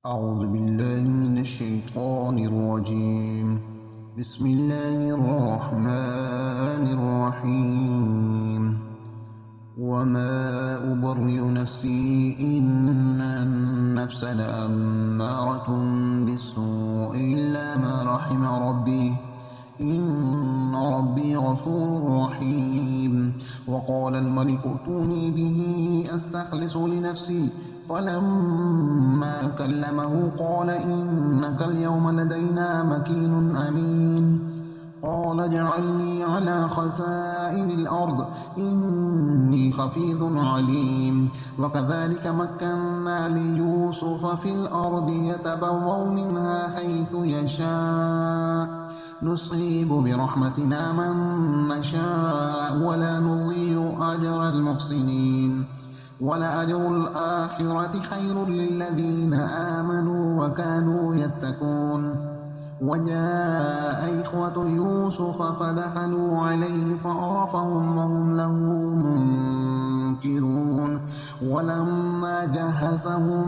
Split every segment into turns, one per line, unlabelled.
أعوذ بالله من الشيطان الرجيم. بسم الله الرحمن الرحيم. وما أبرئ نفسي إن النفس لأمارة بالسوء إلا ما رحم ربي إن ربي غفور رحيم. وقال الملك ائتوني به أستخلص لنفسي فلما كلمه قال إنك اليوم لدينا مكين أمين. قال اجعلني على خزائن الأرض إني حفيظ عليم. وكذلك مكنا ليوسف في الأرض يتبوأ منها حيث يشاء نصيب برحمتنا من نشاء ولا نضيع أجر المحسنين. ولأجر الآخرة خير للذين آمنوا وكانوا يتقون. وجاء إخوة يوسف فدخلوا عليه فعرفهم وهم له منكرون. ولما جهزهم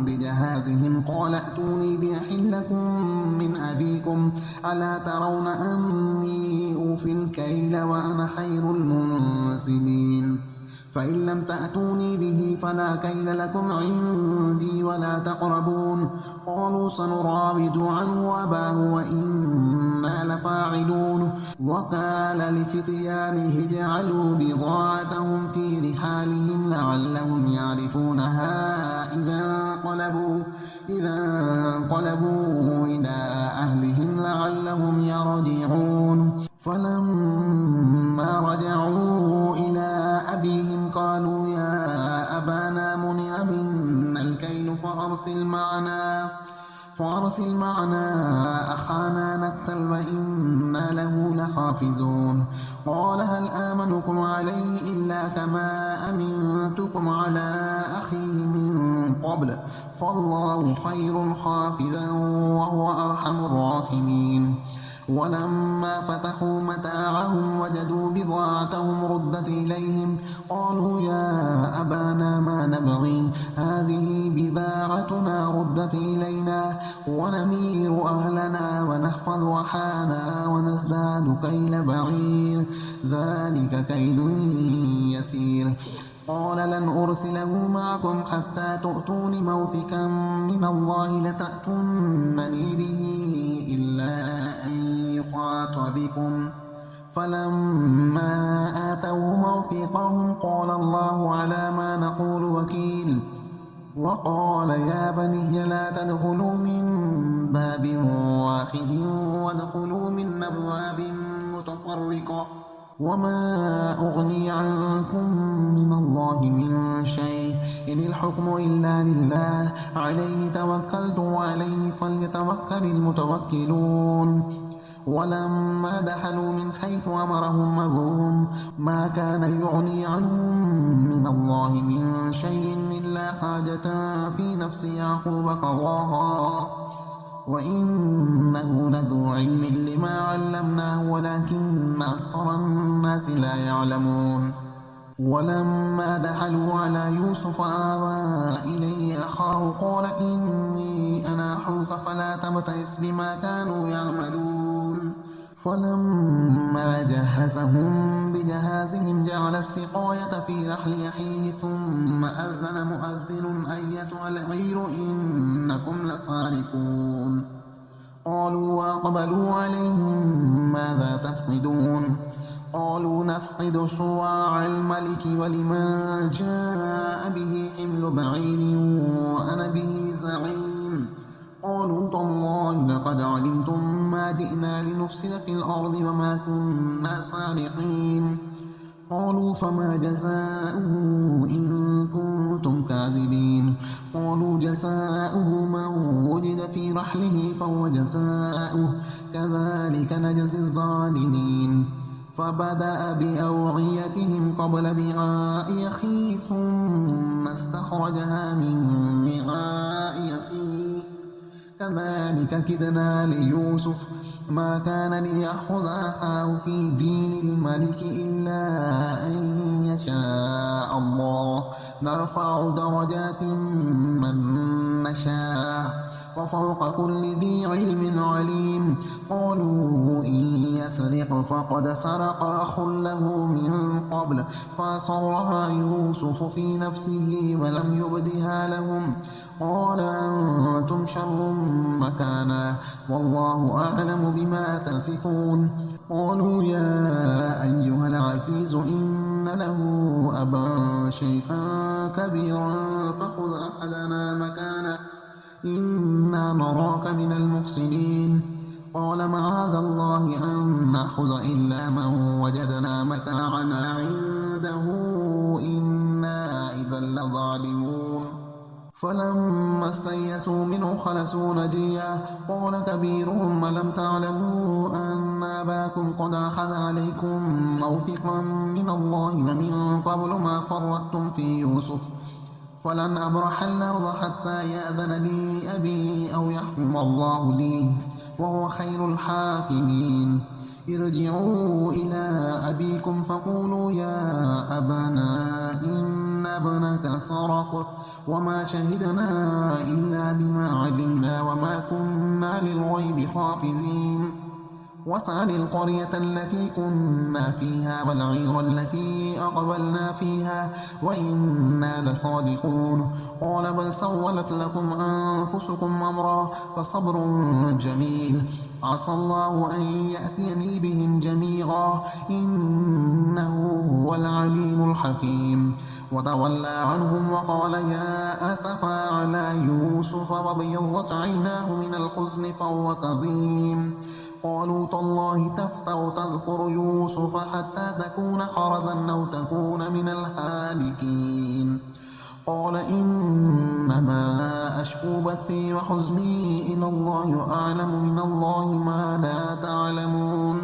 بجهازهم قال ائتوني بأخ لكم من أبيكم ألا ترون أني أوفي الكيل وأنا خير المنزلين. فإن لم تأتوني به فلا كيل لكم عندي ولا تقربون. قالوا سنراود عنه أباه وإنا لفاعلون. وقال لفتيانه اجعلوا بضاعتهم في رحالهم لعلهم يعرفونها إذا انقلبوا إلى أهلهم لعلهم يرجعون. فلما رجعوا إلى أبيهم قالوا يا أبانا منع منا الكيل فأرسل معنا أخانا نقتل وإنا له لحافظون. قال هل آمنكم عليه إلا كما أمنتكم على أخيه من قبل فالله خير حافظا وهو أرحم الراحمين. ولما فتحوا متاعهم وجدوا بضاعتهم ردت إليهم قالوا يا أبانا ما نبغي هذه بضاعتنا ردت إلينا ونمير أهلنا ونحفظ وحانا ونزداد كيل بعير ذلك كيل يسير. قال لن أرسله معكم حتى تؤتون موثقا من الله لتأتونني به إلا أن يحاط بكم. فلما آتوا موثقهم قال الله على ما نقول وكيل. وقال يا بني لا تدخلوا من باب واحد وادخلوا من أبواب متفرقة وما أغني عنكم من الله من شيء إن الحكم إلا لله عليه توكلت وعليه فليتوكل المتوكلون. ولما دخلوا من حيث أمرهم أبوهم ما كان يغني عنهم من الله من شيء إلا حاجة في نفس يعقوب قضاها وإنه لذو علم لما علمناه ولكن أكثر الناس لا يعلمون. ولما دخلوا على يوسف آوى إليه أخاه قال إني أنا أخوك فلا تبتئس بما كانوا يعملون. فلما جهزهم بجهازهم جعل السقاية في رحل أخيه ثم أذن مؤذن أيتها العير إنكم لسارقون. قالوا وأقبلوا عليهم ماذا تفقدون. قالوا نفقد صواع الملك ولمن جاء به حمل بعير وأنا به زعيم. قالوا تالله لقد علمتم ما جئنا لنفسد في الأرض وما كنا سارقين. قالوا فما جزاؤه إن كنتم كاذبين. قالوا جزاؤه من وجد في رحله فهو جزاؤه كذلك نجزي الظالمين. فبدأ بأوعيتهم قبل وعاء أخيه ثم استخرجها من وعاء أخيه كذلك كدنا ليوسف ما كان ليأخذ أخاه في دين الملك إلا أن يشاء الله نرفع درجات من نشاء وفوق كل ذي علم عليم. قالوا إن يسرق فقد سرق أخ له من قبل فأسرها يوسف في نفسه ولم يبدها لهم. قال أنتم شر مكانا والله أعلم بما تصفون. قالوا يا أيها العزيز إن له أبا شيخا كبيرا فخذ أحدنا مكانه إنا نراك من المحسنين. قال معاذ الله أن نأخذ إلا من وجدنا متاعنا عنده إنا إذا لظالمون. فلما استيئسوا منه خلصوا نجيا. قال كبيرهم ألم تعلموا أن أباكم قد أخذ عليكم موثقا من الله ومن قبل ما فرطتم في يوسف فلن أبرح الأرض حتى يأذن لي أبي أو يحكم الله لي وهو خير الحاكمين. ارجعوا إلى أبيكم فقولوا يا أبانا إن ابنك سرق وما شهدنا إلا بما علمنا وما كنا للغيب حافظين. واسأل القرية التي كنا فيها والعير التي أقبلنا فيها وإنا لصادقون. قال بل سولت لكم أنفسكم أمرا فصبر جميل عسى الله أن يأتيني بهم جميعا إنه هو العليم الحكيم. وتولى عنهم وقال يا أسفا على يوسف وابيضت عيناه من الحزن فهو كظيم. قالوا تالله تفتأ تذكر يوسف حتى تكون خردا أو تكون من الهالكين. قال إنما أشكو بثي وحزني إلى الله أعلم من الله ما لا تعلمون.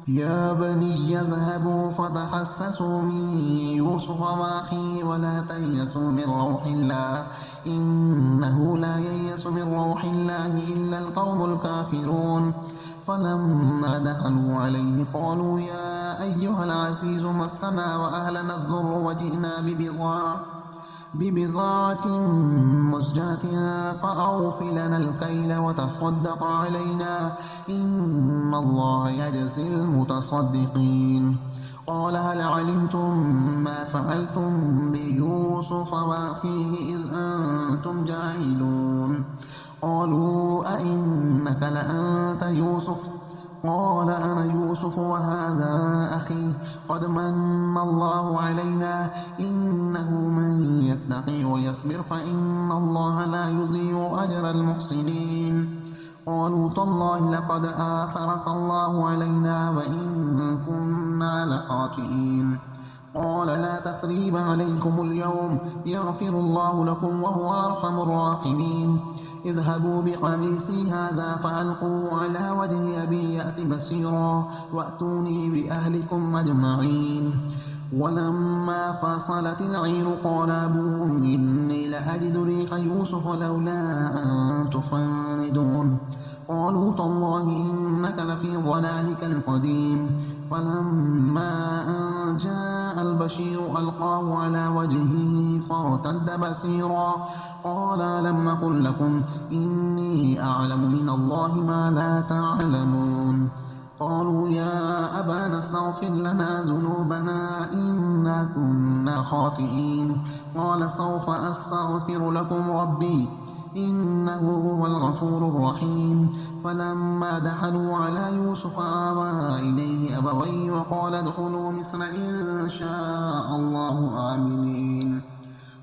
يا بني اذهبوا فتحسسوا من يوسف وأخيه ولا تيأسوا من روح الله إنه لا ييأس من روح الله إلا القوم الكافرون. فلما دخلوا عليه قالوا يا أيها العزيز مسنا وأهلنا الضر وجئنا ببضاعة مزجاة فأوف لنا الكيل وتصدق علينا إن الله يجزي المتصدقين. قال هل علمتم ما فعلتم بيوسف وأخيه إذ أنتم جاهلون. قالوا أئنك لأنت يوسف قال أنا يوسف وهذا أخي قد من الله علينا إنه من يتقي ويصبر فإن الله لا يضيع أجر المحسنين. قالوا تالله لقد آثرك الله علينا وإن كنا لخاطئين. قال لا تثريب عليكم اليوم يغفر الله لكم وهو أرحم الراحمين. اذهبوا بقميصي هذا فألقوه على وجه أبي يأت بصيرا وأتوني بأهلكم أجمعين. ولما فصلت العير قال أبوهم إني لأجد ريح يوسف لولا أن تفندون. قالوا تالله إنك لفي ضلالك القديم. فلما أن جاء البشير ألقاه على وجهه فارتد بصيرا قال لم أقل لكم إني أعلم من الله ما لا تعلمون. قالوا يا أبانا استغفر لنا ذنوبنا إنا كنا خاطئين. قال سوف أستغفر لكم ربي إنه هو الغفور الرحيم. فلما دخلوا على يوسف آوى إليه أبويه وقال ادخلوا مصر إن شاء الله آمنين.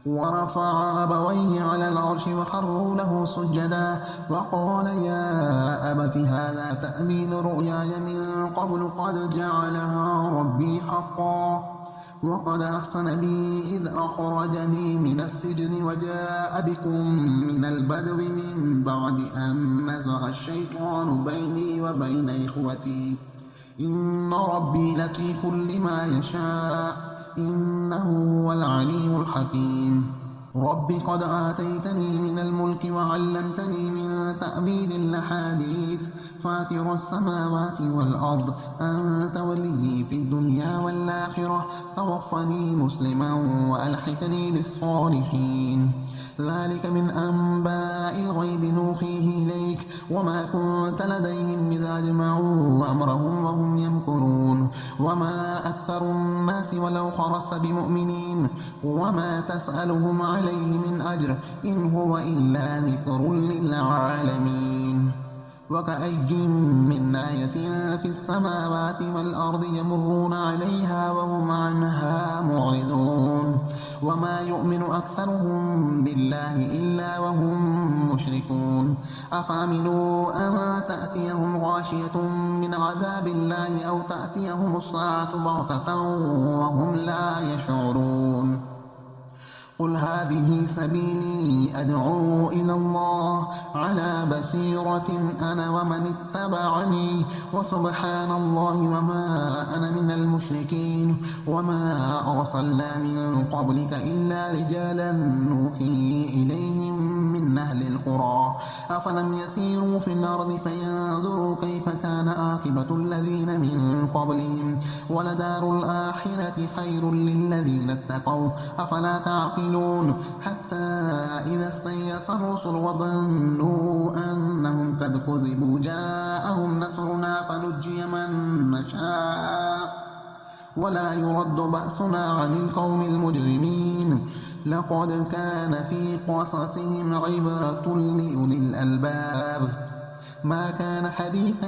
ورفع أبويه على العرش وخروا له سجدا وقال يا أبت هذا تأويل رؤياي من قبل قد جعلها ربي حقا وقد أحسن بي إذ أخرجني من السجن وجاء بكم من البدو من بعد أن نزغ الشيطان بيني وبين إخوتي إن ربي لطيف لما يشاء إنه هو العليم الحكيم. رب قد آتيتني من الملك وعلمتني من تأويل الأحاديث فاطر السماوات والأرض أنت ولي في الدنيا والآخرة توفني مسلما وألحقني بالصالحين. ذلك من أنباء الغيب نوحيه إليك وما كنت لديهم إذا أجمعوا أمرهم وهم يمكرون وما أكثر الناس ولو حرصت بمؤمنين وما تسألهم عليه من أجر إن هو إلا ذكر للعالمين وكأي من آية في السماوات والأرض يمرون عليها وهم عنها معرضون وما يؤمن أكثرهم بالله إلا وهم مشركون أفعملوا أن تأتيهم غاشية من عذاب الله أو تأتيهم الساعة بغتة وهم لا يشعرون قل هذه سبيلي أدعو إلى الله على بصيرة أنا ومن اتبعني وسبحان الله وما أنا من المشركين وما أرسلنا من قبلك إلا رجالا نوحي إليهم من أهل القرى أفلم يسيروا في الأرض فينظروا كيف كان عاقبة الذين من قبلهم ولدار الآخرة خير للذين اتقوا أفلا تعقلون حتى إذا استيأس الرسل وظنوا أنهم قد كذبوا جاءهم نصرنا فنجي من نشاء ولا يرد بأسنا عن القوم المجرمين لقد كان في قصصهم عبرة لأولي الألباب ما كان حديثا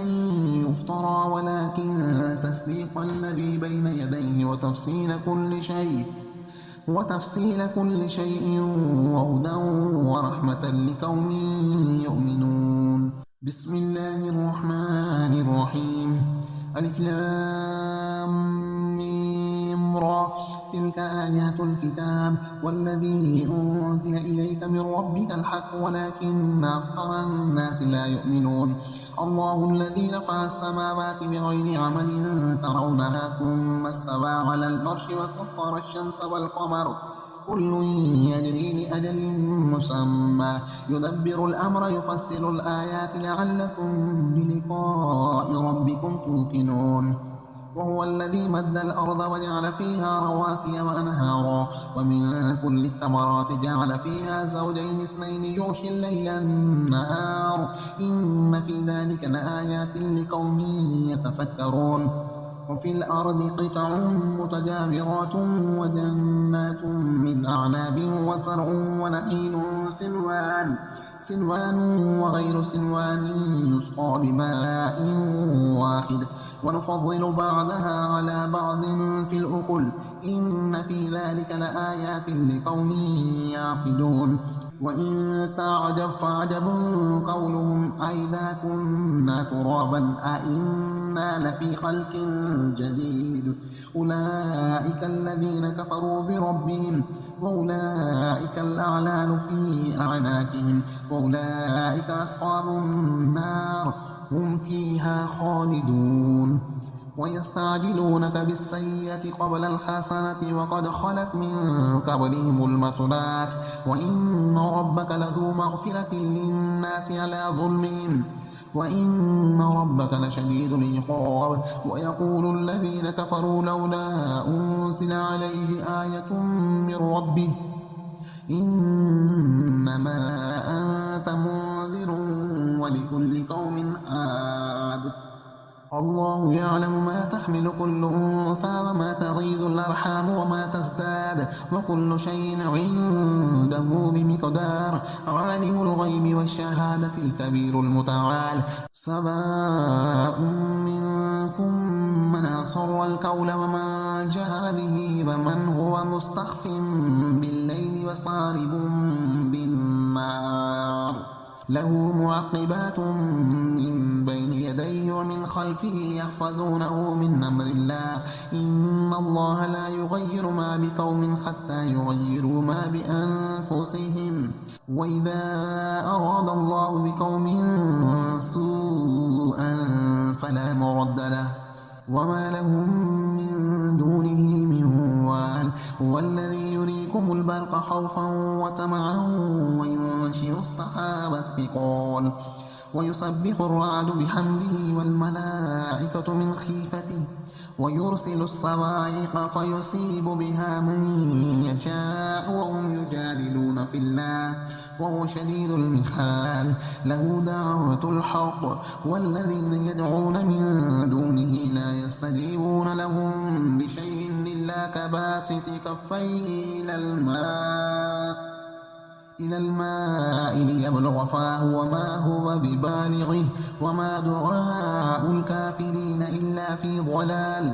يفترى ولكن تصديق الذي بين يديه وتفصيل كل شيء وهدى ورحمة لقوم يؤمنون بسم الله الرحمن الرحيم ألف لام ميم را تلك آيات الكتاب والذي أنزل إليك من ربك الحق ولكن أكثر الناس لا يؤمنون الله الذي رفع السماوات بغير عمد ترونها ثم استوى على العرش وسخر الشمس والقمر كل يجري لأجل مسمى يدبر الأمر يفصل الآيات لعلكم بلقاء ربكم توقنون وهو الذي مد الأرض وجعل فيها رواسي وأنهارا ومن كل الثمرات جعل فيها زوجين اثنين يغشي الليل النهار إن في ذلك لآيات لقوم يتفكرون وفي الأرض قطع متجاورات وجنات من أعناب وزرع ونخيل سنوان وغير سنوان يسقى بماء واحد ونفضل بعضها على بعض في الأكل إن في ذلك لآيات لقوم يعقلون وإن تعجب فعجب قولهم أئذا كنا ترابا أئنا لفي خلق جديد أولئك الذين كفروا بربهم وأولئك الأغلال في أعناقهم وأولئك أصحاب النار هم فيها خالدون ويستعجلونك بالسيئة قبل الحسنة وقد خلت من قبلهم المثلات وإن ربك لذو مغفرة للناس على ظلمهم وإن ربك لشديد العقاب ويقول الذين كفروا لولا أنزل عليه آية من ربه إنما أنت منذر ولكل قوم عاد الله يعلم ما تحمل كل أنثى وما تغيض الأرحام وما تزداد وكل شيء عنده بمقدار عالم الغيب والشهادة الكبير المتعال سواء منكم من أسر القول ومن جهر به ومن هو مستخف بالليل وسارب بالنهار له معقبات من بين يديه ومن خلفه يحفظونه من أمر الله إن الله لا يغير ما بقوم حتى يغيروا ما بأنفسهم وإذا أراد الله بقوم سوءا فلا مرد له وما لهم من دونه من وال هو الذي يريكم البرق خوفا وطمعا وينشئ السحاب الثقال ويسبح الرعد بحمده والملائكة من خيفته ويرسل الصواعق فيصيب بها من يشاء وهم يجادلون في الله وهو شديد المحال. له دعوة الحق والذين يدعون من دونه لا يستجيبون لهم بشيء إلا كباسط كفيه إلى الماء ليبلغ فاه وما هو ببالغه وما دعاء الكافرين إلا في ضلال.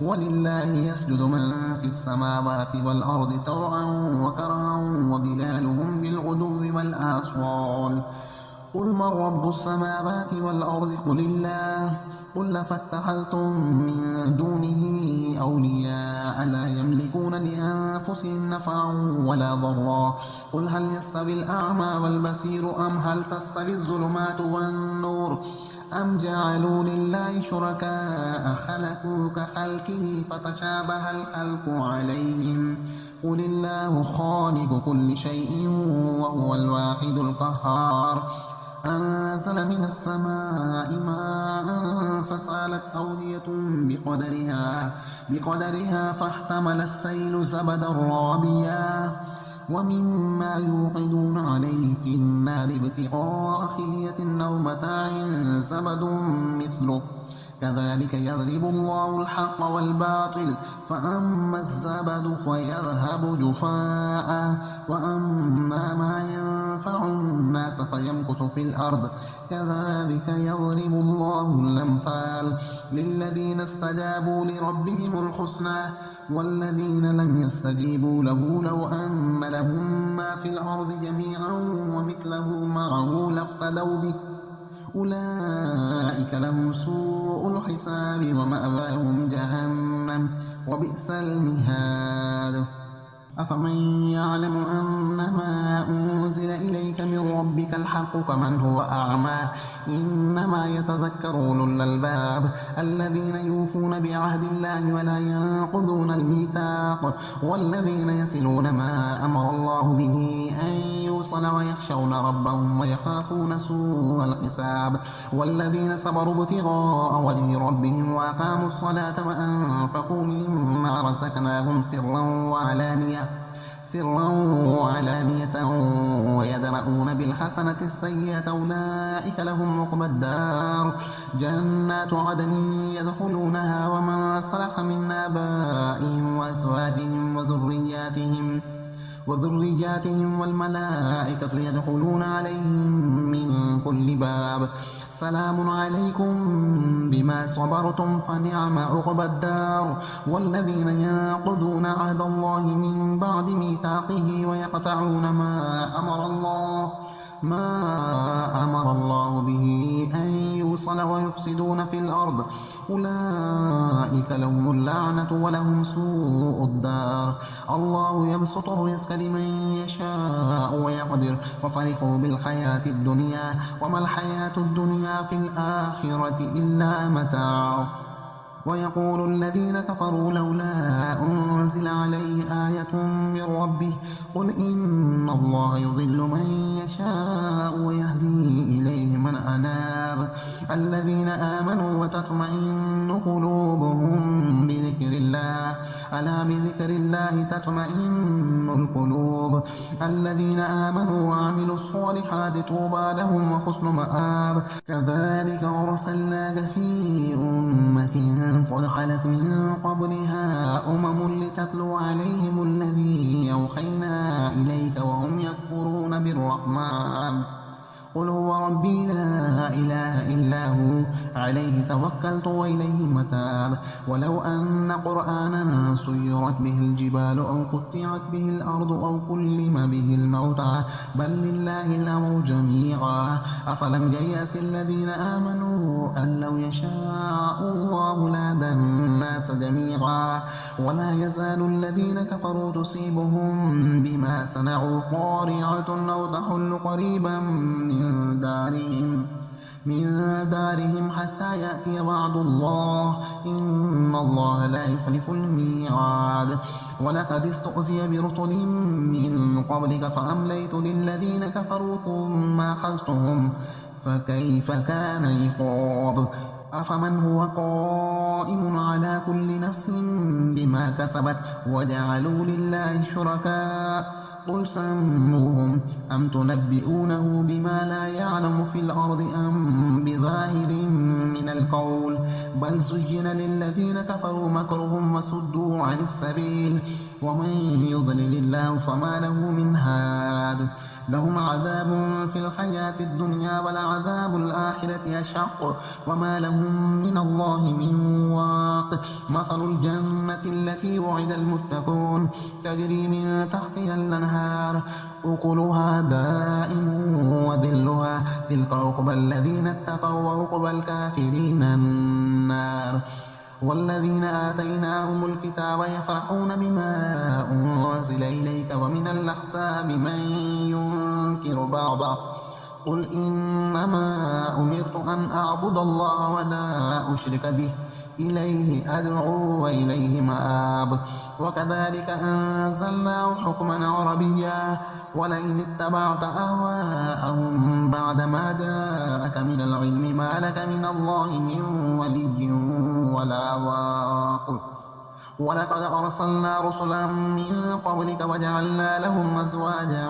ولله يسجد من في السماوات والأرض طوعا وكرها وظلالهم بالغدو والآصال. قل من رب السماوات والأرض قل الله. قل فاتخذتم من دونه أولياء لا يملكون لأنفسهم نفعا ولا ضرا. قل هل يستوي الأعمى والبصير أم هل تستوي الظلمات والنور أم جعلوا لله شركاء خلقوا كخلقه فتشابه الخلق عليهم. قل الله خالق كل شيء وهو الواحد القهار. أنزل من السماء ماء فسالت أودية بقدرها فاحتمل السيل زبدا رابيا ومما يوقدون عليه في النار ابتغاء خلية أو متاع زبد مثله كذلك يضرب الله الحق والباطل فأما الزبد فيذهب جفاء وأما ما ينفع الناس فيمكث في الأرض كذلك يضرب الله الأمثال للذين استجابوا لربهم الحسنى والذين لم يستجيبوا له لو أن لهم ما في الأرض جميعا ومثله معه لافتدوا به أولئك لهم سوء الحساب ومأواهم جهنم وبئس المهاد. أفمن يعلم أنما أنزل إليك من ربك الحق كمن هو أعمى إنما يتذكر أولو الألباب الذين يوفون بعهد الله ولا ينقضون الميثاق والذين يصلون ما أمر الله به أن يوصل ويخشون ربهم ويخافون سوء الحساب والذين صبروا ابتغاء وجه ربهم وأقاموا الصلاة وأنفقوا مما رزقناهم سرا وعلانية ويدرؤون بالحسنة السيئة أولئك لهم عقبى الدار جنات عدن يدخلونها ومن صلح من آبائهم وأزواجهم وذرياتهم والملائكة يدخلون عليهم من كل باب سلام عليكم بما صبرتم فنعم عقبى الدار. والذين ينقضون عهد الله من بعد ميثاقه ويقطعون ما أمر الله به أن يوصل ويفسدون في الأرض أولئك لهم اللعنة ولهم سوء الدار. الله يبسط الرزق لمن يشاء ويقدر وفرحوا بالحياة الدنيا وما الحياة الدنيا في الآخرة إلا متاع. ويقول الذين كفروا لولا أنزل عليه آية من ربه قل إن الله يضل من يشاء ويهدي إليه من أناب. الذين آمنوا وتطمئن قلوبهم بذكر الله ألا بذكر الله تطمئن القلوب. الذين آمنوا وعملوا الصالحات طوبى لهم وحسن مآب. كذلك أرسلناك في أمة قد خلت من قبلها لتتلو عليهم الذي أوحينا إليك وهم يكفرون بالرحمن قل هو ربي لا إله إلا هو عليه توكلت وإليه متاب. ولو أن قرآنا سيرت به الجبال أو قطعت به الأرض أو كلم به الموتى بل لله الأمر جميعا. أفلم ييأس الذين آمنوا أن لو يشاء الله لهدى الناس جميعا ولا يزال الذين كفروا تصيبهم بما صنعوا قارعة أو تحل قريبا من دارهم حتى يأتي وعد الله إن الله لا يخلف الميعاد. ولقد استهزئ برسل من قبلك فأمليت للذين كفروا ثم أخذتهم فكيف كان عقاب. أفمن هو قائم على كل نفس بما كسبت وجعلوا لله شركاء قل سموهم أم تنبئونه بما لا يعلم في الأرض أم بظاهر من القول بل زين للذين كفروا مكرهم وصدوا عن السبيل ومن يضلل الله فما له من هاد لهم عذاب في الحياة الدنيا ولعذاب الآخرة أشق وما لهم من الله من واق مثل الجنة التي وعد المتقون تجري من تحتها الأنهار أكلها دائم وذلها تلك عقبى الذين اتقوا وعقبى الكافرين النار والذين آتيناهم الكتاب يفرحون بما أنزل إليك ومن الأحزاب من ينكر بعضه قل إنما أمرت أن أعبد الله ولا أشرك به إليه أدعو وإليه مآب وكذلك أنزلناه حكما عربيا ولئن اتبعت أهواءهم بعدما جاءك من العلم ما لك من الله من ولي ولا واق ولقد أرسلنا رسلا من قبلك وجعلنا لهم أزواجا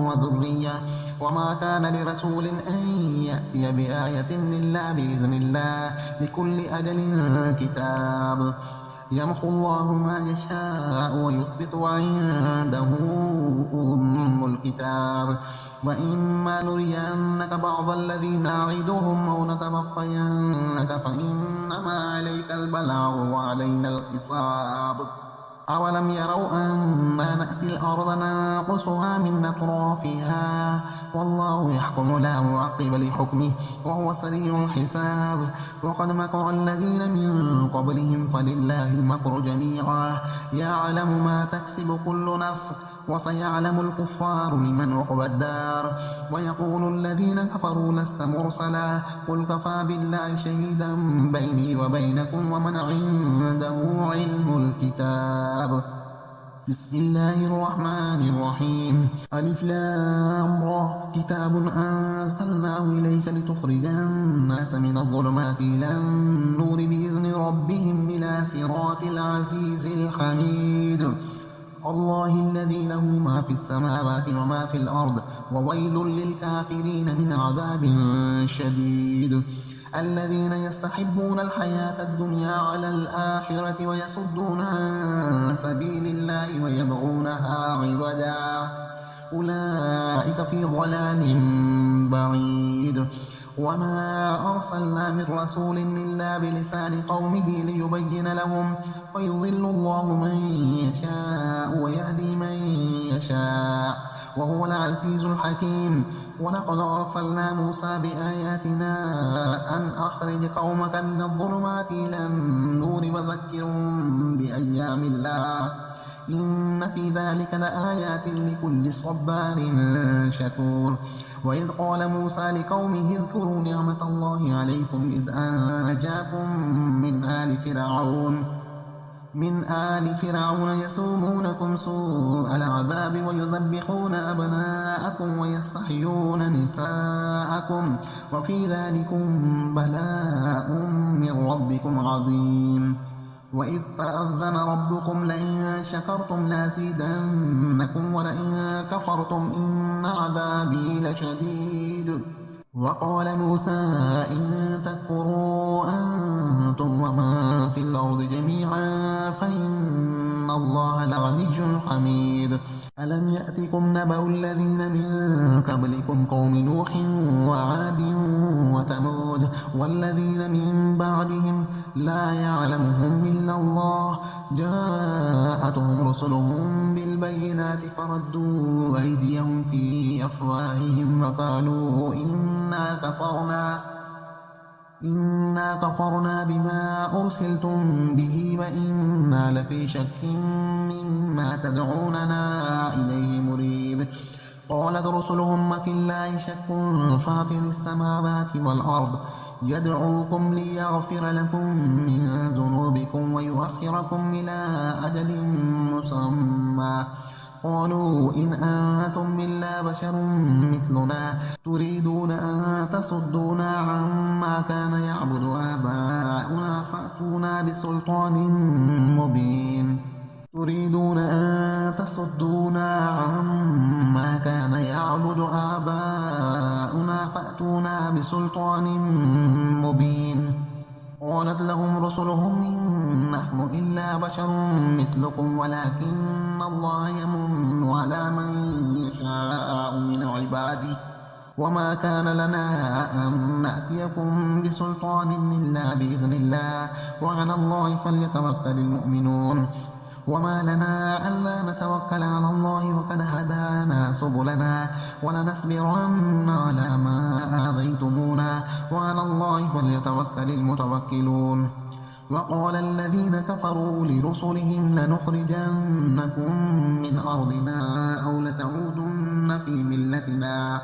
وذرية وما كان لرسول أن يأتي بآية إلا بإذن الله لكل أجل كتاب يمحو الله ما يشاء ويثبت وعنده أم الكتاب وإما نرينك بعض الذين نعدهم أو نتوفينك فإنما عليك البلاغ وعلينا الحساب أولم يروا أنا نأتي الأرض ننقصها من أطرافها والله يحكم لا معقب لحكمه وهو سريع الحساب وقد مكر الذين من قبلهم فلله المكر جميعا يعلم ما تكسب كل نفس وسيعلم الكفار لمن عقبى الدار ويقول الذين كفروا لست مرسلا قل كفى بالله شهيدا بيني وبينكم ومن عنده علم الكتاب بسم الله الرحمن الرحيم ألف لام را كتاب أنزلناه إليك لتخرج الناس من الظلمات إلى النور بإذن ربهم إلى صراط العزيز الحميد الله الذي له ما في السماوات وما في الأرض وويل للكافرين من عذاب شديد الذين يستحبون الحياة الدنيا على الآخرة ويصدون عن سبيل الله ويبغونها عوجا أولئك في ضلال بعيد وما أرسلنا من رسول إلا بلسان قومه ليبين لهم ويضل الله من يشاء ويهدي من يشاء وهو العزيز الحكيم ولقد أرسلنا موسى بآياتنا أن أخرج قومك من الظلمات إلى النور وذكرهم بأيام الله إن في ذلك لآيات لكل صبار شكور وإذ قال موسى لقومه اذكروا نعمة الله عليكم إذ أنجاكم من آل فرعون يسومونكم سوء العذاب ويذبحون أبناءكم ويستحيون نساءكم وفي ذلكم بلاء من ربكم عظيم وإذ تأذن ربكم لئن شكرتم لأزيدنكم ولئن كفرتم إن عذابي لشديد وقال موسى إن تكفروا أنتم ومن في الأرض جميعا فإن الله لغني حميد ألم يأتكم نبأ الذين من قبلكم قوم نوح وعاد وثمود والذين من بعدهم لا يعلمهم إلا الله جاءتهم رسلهم بالبينات فردوا أيديهم في أفواههم وقالوا إنا كفرنا بما أرسلتم به وإنا لفي شك مما تدعوننا إليه مريب قالت رسلهم في الله شك فاطر السماوات والأرض يدعوكم ليغفر لكم من ذنوبكم ويؤخركم إلى أجل مسمى قالوا إن أنتم إلا بشر مثلنا تريدون أن تصدونا عما كان يعبد آباؤنا فأتونا بسلطان مبين تريدون أن تصدونا عما كان يعبد آباؤنا فأتونا بسلطان مبين قالت لهم رسلهم إن نحن إلا بشر مثلكم ولكن الله يمن على من يشاء من عباده وما كان لنا أن نأتيكم بسلطان إلا بإذن الله وعلى الله فليتوكل المؤمنون وما لنا ألا نتوكل على الله وقد هدانا سبلنا ولنصبرن على ما آذيتمونا وعلى الله فليتوكل المتوكلون وقال الذين كفروا لرسلهم لنخرجنكم من أرضنا أو لتعودن في ملتنا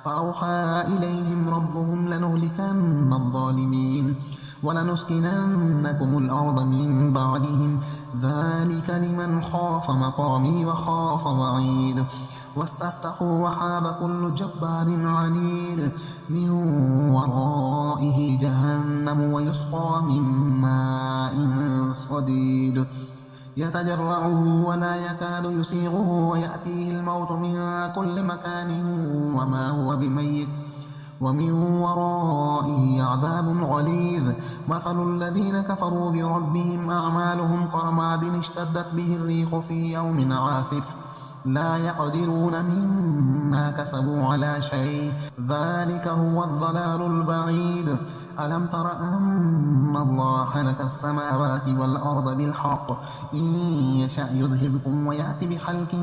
فأوحى إليهم ربهم لنهلكن الظالمين ولنسكننكم الأرض من بعدهم ذلك لمن خاف مقامي وخاف وعيد واستفتحوا وحاب كل جبار عنيد من ورائه جهنم ويسقى من ماء صديد يتجرعه ولا يكاد يسيغه ويأتيه الموت من كل مكان وما هو بميت ومن ورائه عذاب غليظ مثل الذين كفروا بربهم أعمالهم كرماد اشتدت به الريح في يوم عاصف لا يقدرون مما كسبوا على شيء ذلك هو الضلال البعيد ألم تر أن الله خلق السماوات والأرض بالحق إن يشأ يذهبكم ويأتي بخلق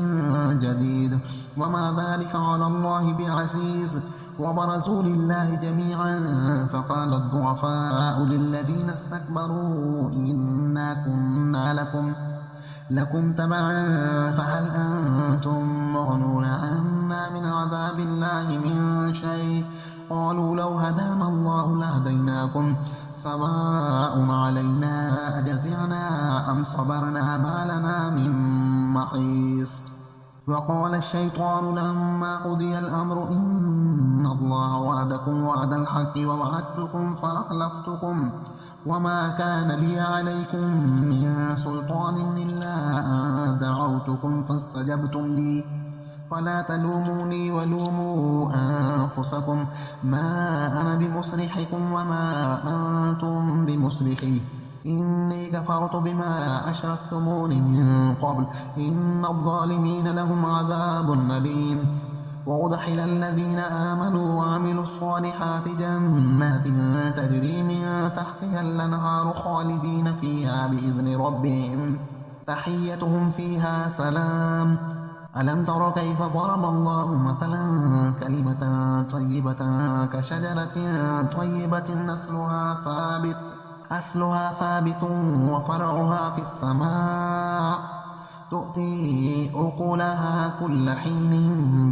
جديد وما ذلك على الله بعزيز وبرزوا لله جميعا فقال الضعفاء للذين استكبروا إنا كنا لكم تبعا فهل أنتم مغنون عنا من عذاب الله من شيء قالوا لو هدانا الله لهديناكم سواء علينا أجزعنا أم صبرنا ما لنا من محيص وقال الشيطان لما قضي الأمر إن الله وعدكم وعد الحق ووعدتكم فأخلفتكم وما كان لي عليكم من سلطان إلا أن دعوتكم فاستجبتم لي فلا تلوموني ولوموا أنفسكم ما أنا بمصرخكم وما أنتم بمصرخي إني كفرت بما أشركتمون من قبل إن الظالمين لهم عذاب أليم وأدخل الذين آمنوا وعملوا الصالحات جنات تجري من تحتها الأنهار خالدين فيها بإذن ربهم تحيتهم فيها سلام ألم تر كيف ضرب الله مثلا كلمة طيبة كشجرة طيبة أصلها ثابت وفرعها في السماء تؤتي أكلها كل حين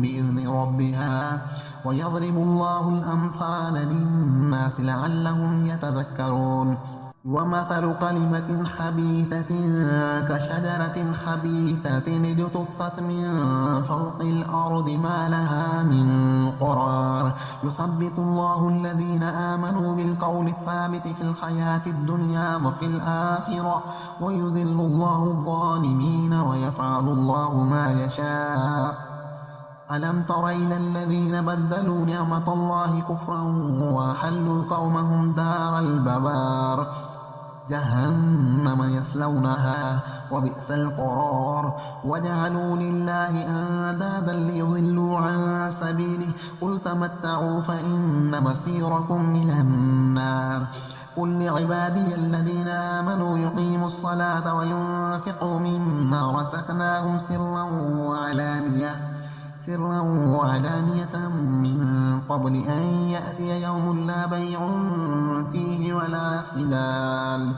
بإذن ربها ويضرب الله الأمثال للناس لعلهم يتذكرون ومثل كلمة خبيثة كشجرة خبيثة اجتثت من فوق الأرض ما لها من قرار يثبت الله الذين آمنوا بالقول الثابت في الحياة الدنيا وفي الآخرة ويذل الله الظالمين ويفعل الله ما يشاء ألم تر إلى الذين بدلوا نعمة الله كفرا وأحلوا قومهم دار البوار جهنم يصلونها وبئس القرار وجعلوا لله أندادا ليضلوا عن سبيله قل تمتعوا فإن مسيركم إلى النار قل لعبادي الذين آمنوا يقيموا الصلاة وينفقوا مما رزقناهم سرا وعلانية من قبل أن يأتي يوم لا بيع فيه ولا خلال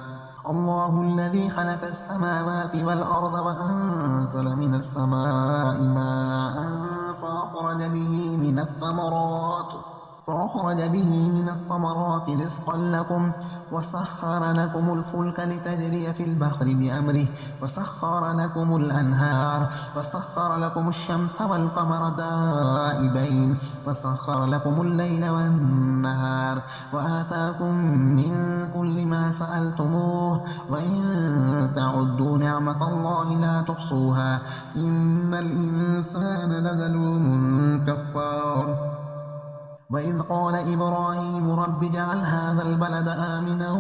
الله الذي خلق السماوات والأرض وأنزل من السماء ماء فأخرج به من الثمرات فأخرج به من الثمرات رزقا لكم وسخر لكم الفلك لتجري في البحر بأمره وسخر لكم الأنهار وسخر لكم الشمس والقمر دائبين وسخر لكم الليل والنهار وآتاكم من كل ما سألتموه وإن تعدوا نعمة الله لا تحصوها إن الإنسان لظلوم كفار. وإذ قال إبراهيم رب اجعل هذا البلد آمنا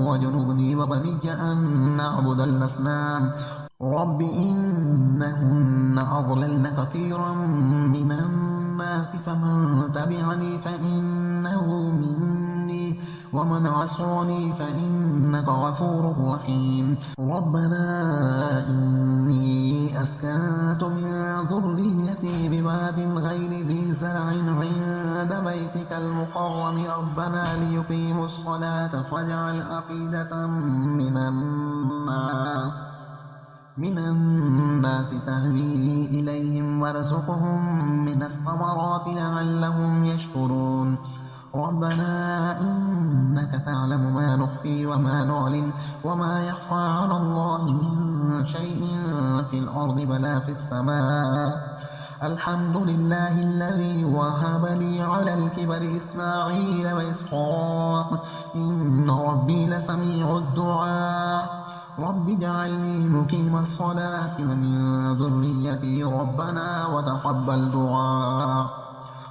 واجنبني وبني أن نعبد الأصنام رب إنهن أضللن كثيرا من الناس فمن تبعني فإنه مني ومن عصاني فإنك غفور رحيم. ربنا إني أسكنت من ذريتي بواد غير ذي زرع عند بيتك المحرم ربنا ليقيموا الصلاة فاجعل أفئدة من الناس تهوي إليهم وارزقهم من الثمرات لعلهم يشكرون. ربنا إنك تعلم ما نخفي وما نعلن وما يخفى على الله من شيء في الأرض ولا في السماء. الحمد لله الذي وهب لي على الكبر إسماعيل وإسحاق إن ربي لسميع الدعاء. رب اجعلني مقيم الصلاة ومن ذريتي ربنا وتقبل دعاء.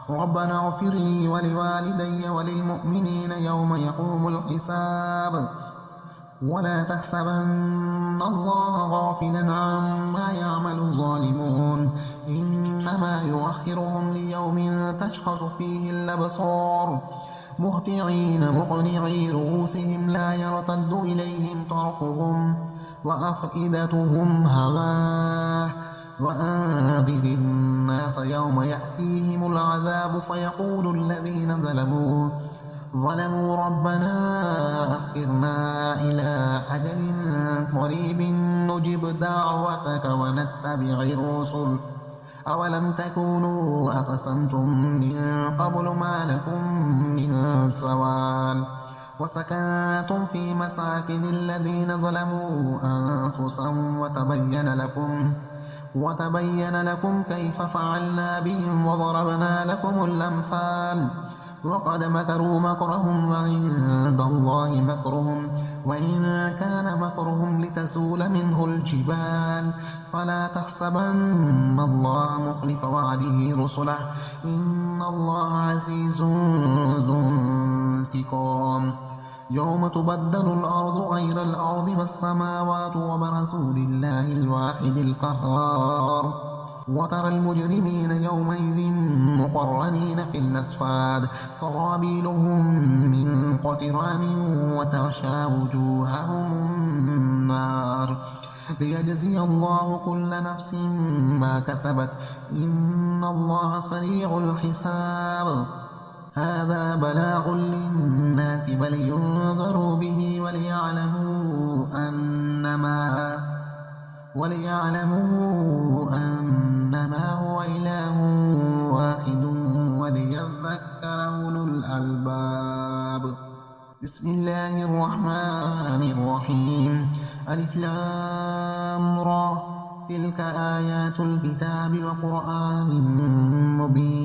ربنا اغفر لي ولوالدي وللمؤمنين يوم يقوم الحساب. ولا تحسبن الله غافلا عما يعمل الظالمون إنما يؤخرهم ليوم تشخص فيه الأبصار مهطعين مقنعي رؤوسهم لا يرتد إليهم طرفهم وأفئدتهم هواه. وأنذر الناس يوم يأتيهم العذاب فيقول الذين ظلموا ربنا أخرنا إلى أجل قريب نجب دعوتك ونتبع الرسل أولم تكونوا أقسمتم من قبل ما لكم من زوال وسكنتم في مساكن الذين ظلموا أنفسهم وتبين لكم كيف فعلنا بهم وضربنا لكم الأمثال وقد مكروا مكرهم وعند الله مكرهم وإن كان مكرهم لتزول منه الجبال فلا تحسبن الله مخلف وعده رسله إن الله عزيز ذو انتقام. يوم تبدل الأرض غير الأرض والسماوات وبرزوا لله الواحد القهار. وترى المجرمين يومئذ مقرنين في الأصفاد سرابيلهم من قطران وتغشى وجوههم النار ليجزي الله كل نفس ما كسبت إن الله سريع الحساب. هذا بلاغ للناس ولينذروا به وليعلموا أنما هو إله واحد وليذكر أولو الألباب. بسم الله الرحمن الرحيم ألف لام را تلك آيات الكتاب وقرآن مبين